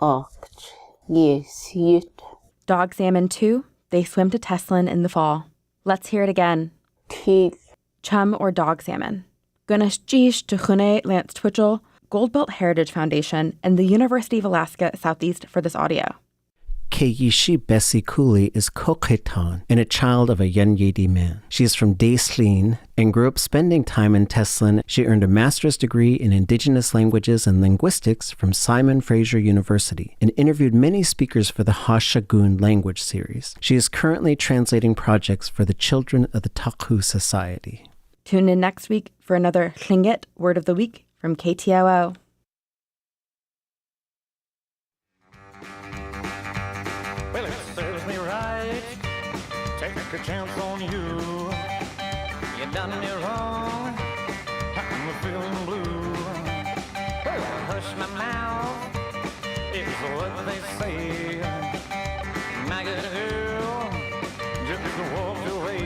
ocht yes yut. Dog salmon too. They swim to Teslin in the fall. Let's hear it again. Teeth. Chum or dog salmon. Gunath Chish to Juneau Lance Twitchell, Goldbelt Heritage Foundation, and the University of Alaska Southeast for this audio. Keishi Besikuli is Kokhetan and a child of a Yenyedi man. She is from Daislin and grew up spending time in Teslin. She earned a master's degree in Indigenous Languages and Linguistics from Simon Fraser University and interviewed many speakers for the Hashagun language series. She is currently translating projects for the children of the Takhu Society. Tune in next week for another Tlingit Word of the Week from KTOO. Well, it serves me right. Take a chance on you. You done me wrong. I'm feeling blue. Well, hush my mouth. It's what they say. My good girl just walked away.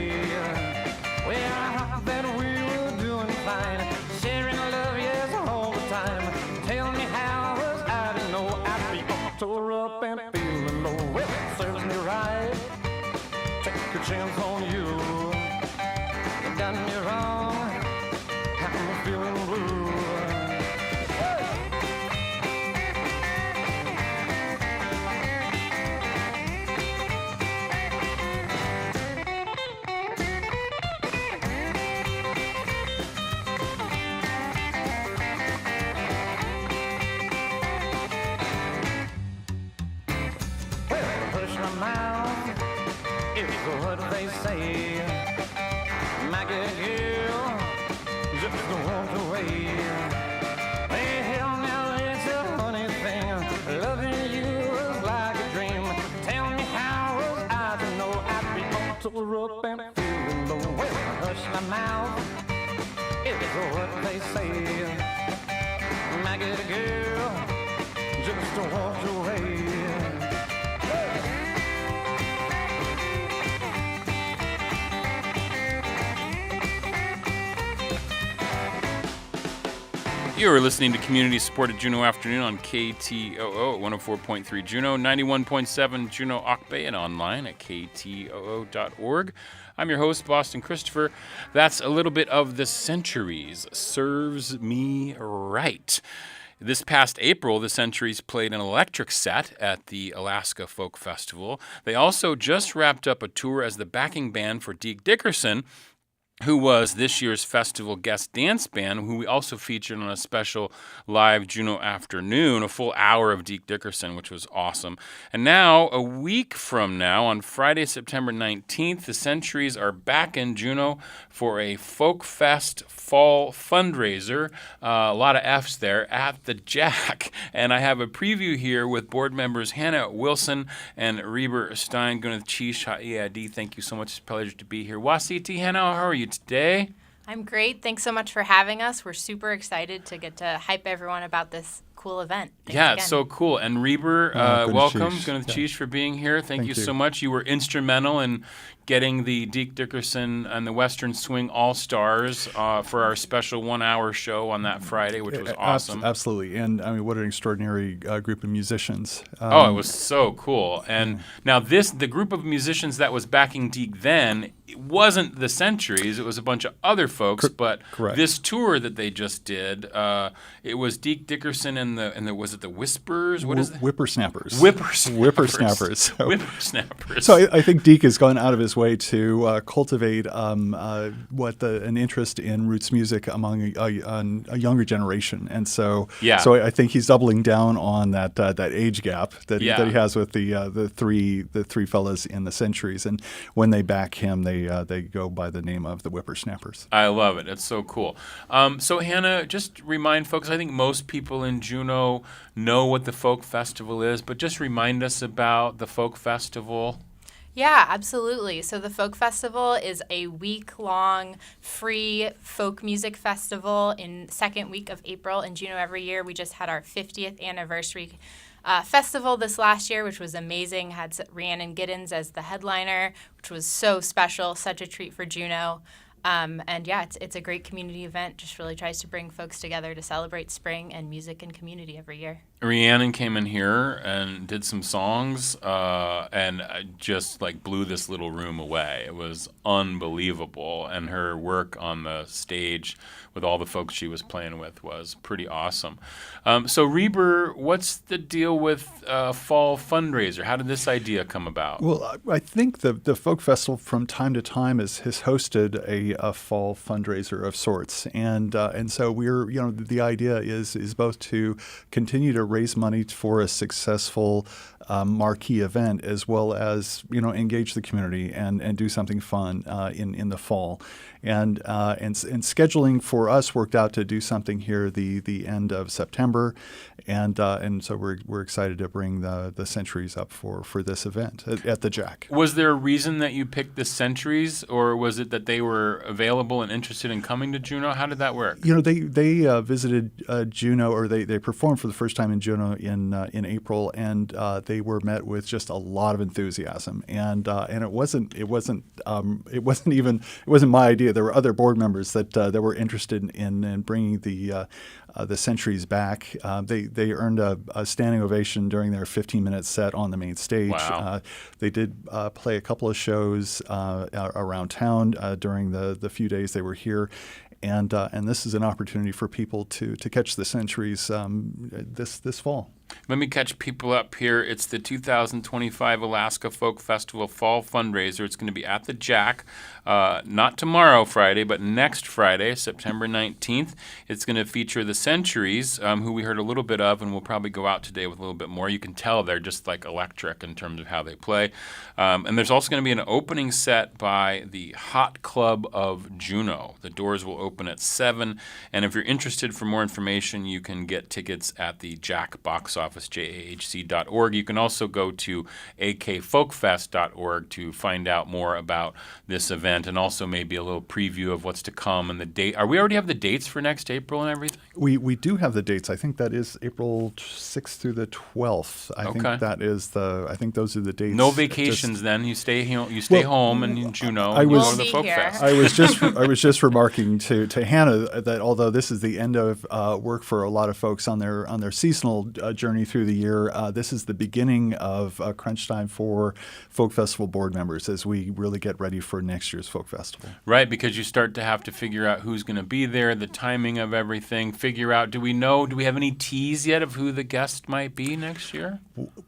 Well, I thought that we were doing fine. Sharing love, yes, all the time. Tell me how was I to know I'd be all tore up and feeling low. Well, it serves me right. Take a chance on you. You done me wrong. I'm feeling blue. What they say, my good girl, just walked away. Hey, hell, now it's a funny thing. Loving you was like a dream. Tell me how was I to know I'd be all tore up and feeling low. Well, hush my mouth, it's what they say. My good girl, just walked away. You are listening to community-supported Juneau Afternoon on KTOO at 104.3 Juneau, 91.7 Juneau Akbe, and online at ktoo.org. I'm your host, Boston Christopher. That's a little bit of the Centuries. Serves me right. This past April, the Centuries played an electric set at the Alaska Folk Festival. They also just wrapped up a tour as the backing band for Deke Dickerson, who was this year's festival guest dance band, who we also featured on a special live Juneau Afternoon, a full hour of Deke Dickerson, which was awesome. And now, a week from now, on Friday, September 19th, the Centuries are back in Juneau for a Folk Fest fall fundraiser, a lot of F's there, at the Jack. And I have a preview here with board members Hannah Wilson and Reber Stein. Gunath Chish, Ha'iadi, thank you so much. It's a pleasure to be here. Wasiti, Hannah, how are you today? I'm great. Thanks so much for having us. We're super excited to get to hype everyone about this cool event. Thanks yeah, again. It's so cool. And Reber, welcome. Gunath Chish for being here. Thank you so much. You were instrumental in getting the Deke Dickerson and the Western Swing All-Stars for our special 1-hour show on that Friday, which was awesome. Absolutely. And I mean, what an extraordinary group of musicians. It was so cool. And now the group of musicians that was backing Deke then, it wasn't the Centuries. It was a bunch of other folks. But correct. This tour that they just did, it was Deke Dickerson and the was it the Whispers? What is it? Whippersnappers. Whippersnappers. So, Whippersnappers. So I think Deke has gone out of his way to cultivate an interest in roots music among a younger generation, and so I think he's doubling down on that age gap that he has with the three fellas in the Centuries, and when they back him, they go by the name of the Whippersnappers. I love it. It's so cool. So Hannah, just remind folks. I think most people in Juneau know what the Folk Festival is, but just remind us about the Folk Festival. Yeah, absolutely. So the Folk Festival is a week-long free folk music festival in second week of April in Juneau every year. We just had our 50th anniversary festival this last year, which was amazing. Had Rhiannon Giddens as the headliner, which was so special, such a treat for Juneau. And yeah, it's a great community event. Just really tries to bring folks together to celebrate spring and music and community every year. Rhiannon came in here and did some songs and just like blew this little room away. It was unbelievable. And her work on the stage with all the folks she was playing with was pretty awesome. So Reber, what's the deal with fall fundraiser? How did this idea come about? Well, I think the Folk Festival from time to time has hosted a fall fundraiser of sorts, and so we're the idea is both to continue to raise money for a successful marquee event, as well as engage the community and do something fun in the fall, and scheduling for us worked out to do something here the end of September, and so we're excited to bring the Centuries up for this event at the Jack. Was there a reason that you picked the Centuries, or was it that they were available and interested in coming to Juneau? How did that work? They visited Juneau, or they performed for the first time in Juneau in April, and they were met with just a lot of enthusiasm, and it wasn't my idea. There were other board members that were interested in bringing the Centuries back. They earned a standing ovation during their 15-minute set on the main stage. Wow. They did play a couple of shows around town during the few days they were here. And this is an opportunity for people to catch the Centuries this fall. Let me catch people up here. It's the 2025 Alaska Folk Festival Fall Fundraiser. It's going to be at the Jack, not tomorrow, Friday, but next Friday, September 19th. It's going to feature the Centuries, who we heard a little bit of, and we'll probably go out today with a little bit more. You can tell they're just like electric in terms of how they play. And there's also going to be an opening set by the Hot Club of Juneau. The doors will open at 7, and if you're interested for more information, you can get tickets at the Jack box office, jahc.org. You can also go to akfolkfest.org to find out more about this event, and also maybe a little preview of what's to come and the date. We already have the dates for next April and everything? We do have the dates. I think that is April 6th through the 12th. I think those are the dates. No vacations then. You stay home and in Juneau. I go to the Folk Fest. I was just remarking to Hannah that although this is the end of work for a lot of folks on their seasonal journey through the year, this is the beginning of crunch time for Folk Festival board members as we really get ready for next year's Folk Festival. Right, because you start to have to figure out who's going to be there, the timing of everything, figure out, do we have any tease yet of who the guest might be next year?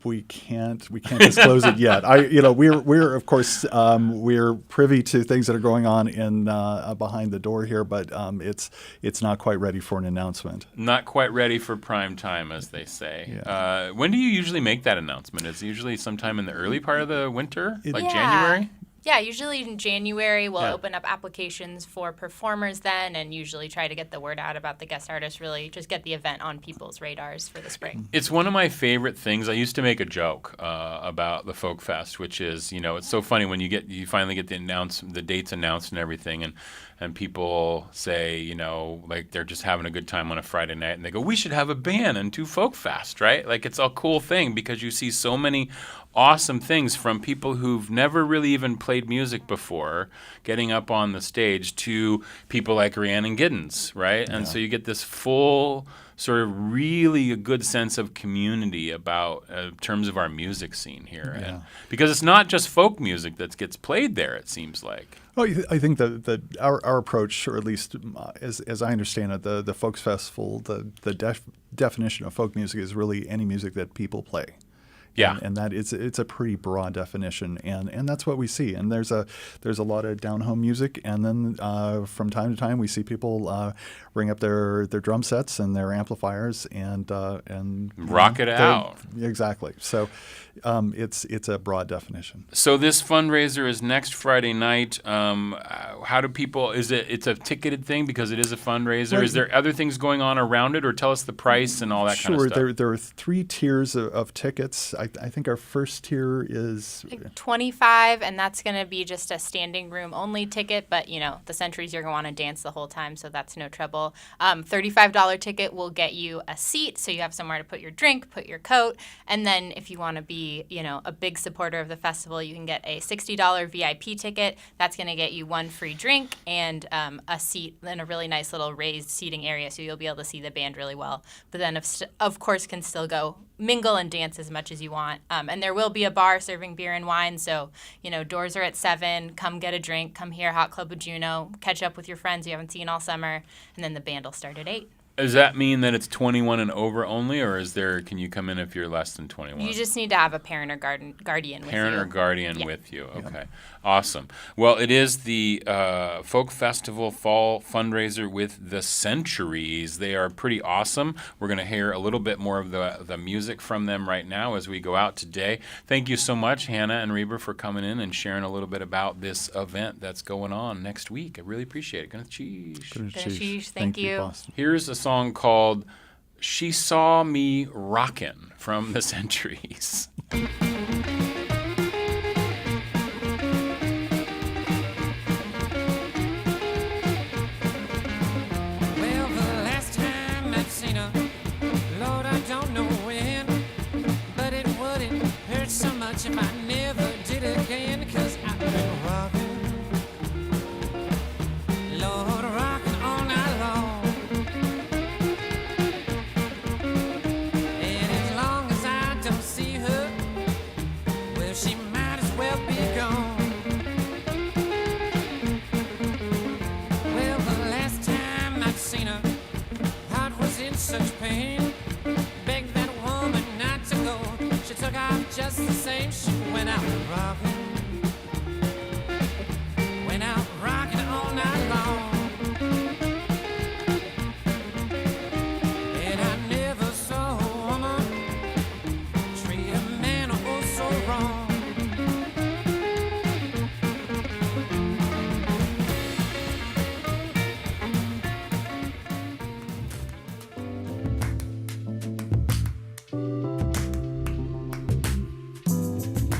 We can't disclose it yet. We're of course we're privy to things that are going on in behind the door here, but it's not quite ready for an announcement. Not quite ready for prime time, as they say. Yeah. When do you usually make that announcement? Is it usually sometime in the early part of the winter, January? Yeah, usually in January we'll open up applications for performers then, and usually try to get the word out about the guest artists, really just get the event on people's radars for the spring. It's one of my favorite things. I used to make a joke about the Folk Fest, which is, it's so funny when you finally get the dates announced and everything, and and people say, you know, like they're just having a good time on a Friday night, and they go, we should have a band and do Folk Fest, right? Like it's a cool thing because you see so many awesome things from people who've never really even played music before getting up on the stage to people like Rhiannon Giddens, right? And so you get this full sort of really a good sense of community about terms of our music scene here. And because it's not just folk music that gets played there, it seems like. Well, I think that our approach, or at least as I understand it, the Folks Festival, the definition of folk music is really any music that people play. Yeah, and that it's a pretty broad definition, and that's what we see. And there's a lot of down home music, and then from time to time we see people bring up their drum sets and their amplifiers and rock it out. Exactly. So it's a broad definition. So this fundraiser is next Friday night. How do people? It's a ticketed thing because it is a fundraiser? Right. Is there other things going on around it, or tell us the price and all that kind of stuff? Sure. There are 3 tiers of tickets. I think our first tier is $25, and that's going to be just a standing room only ticket. But you know, the Centuries, you're going to want to dance the whole time, so that's no trouble. $35 ticket will get you a seat, so you have somewhere to put your drink, put your coat, and then if you want to be, you know, a big supporter of the festival, you can get a $60 VIP ticket. That's going to get you 1 free drink and a seat in a really nice little raised seating area, so you'll be able to see the band really well. But then, of course, can still go mingle and dance as much as you want. And there will be a bar serving beer and wine, so, you know, doors are at 7. Come get a drink. Come here, Hot Club of Juneau. Catch up with your friends you haven't seen all summer, and then the band will start at 8. Does that mean that it's 21 and over only, or can you come in if you're less than 21? You just need to have a parent or guardian with you. Parent or guardian with you. Okay. Awesome. Well, it is the Folk Festival Fall Fundraiser with the Centuries. They are pretty awesome. We're going to hear a little bit more of the music from them right now as we go out today. Thank you so much, Hannah and Reba, for coming in and sharing a little bit about this event that's going on next week. I really appreciate it. Gonna cheese. Thank you. Boston. Here's a song called She Saw Me Rockin' from the Centuries. If I never did again, 'cause I've been rocking, Lord, rocking all night long. And as long as I don't see her, well, she might as well be gone. Well, the last time I'd seen her, heart was in such pain. Begged that woman not to go. She took off just the same. She went out rocking, all night long. And I never saw a woman treat a man oh so wrong.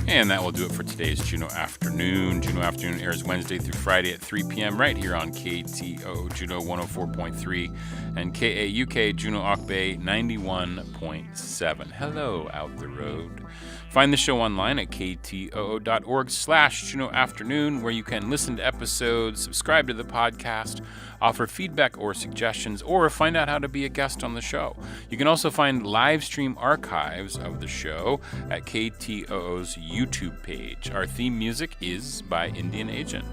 And that will do it for today's Juneau Afternoon. Juneau Afternoon airs Wednesday through Friday at 3 p.m. right here on KTOO Juneau 104.3 and KAUK Juneau Auk Bay 91.7. Hello, out the road. Find the show online at ktoo.org/Juneau Afternoon, where you can listen to episodes, subscribe to the podcast, offer feedback or suggestions, or find out how to be a guest on the show. You can also find live stream archives of the show at KTOO's YouTube page. Our theme music is by Indian Agent.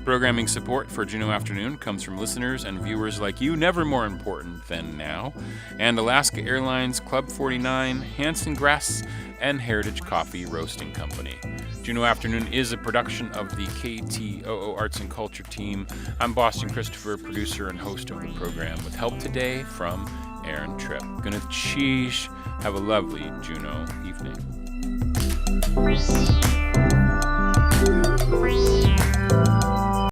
Programming support for Juneau Afternoon comes from listeners and viewers like you, never more important than now, and Alaska Airlines, Club 49, Hanson Grass, and Heritage Coffee Roasting Company. Juneau Afternoon is a production of the KTOO Arts and Culture team. I'm Boston Christopher, producer and host of the program, with help today from Aaron Tripp. Gonna cheese. Have a lovely Juneau evening.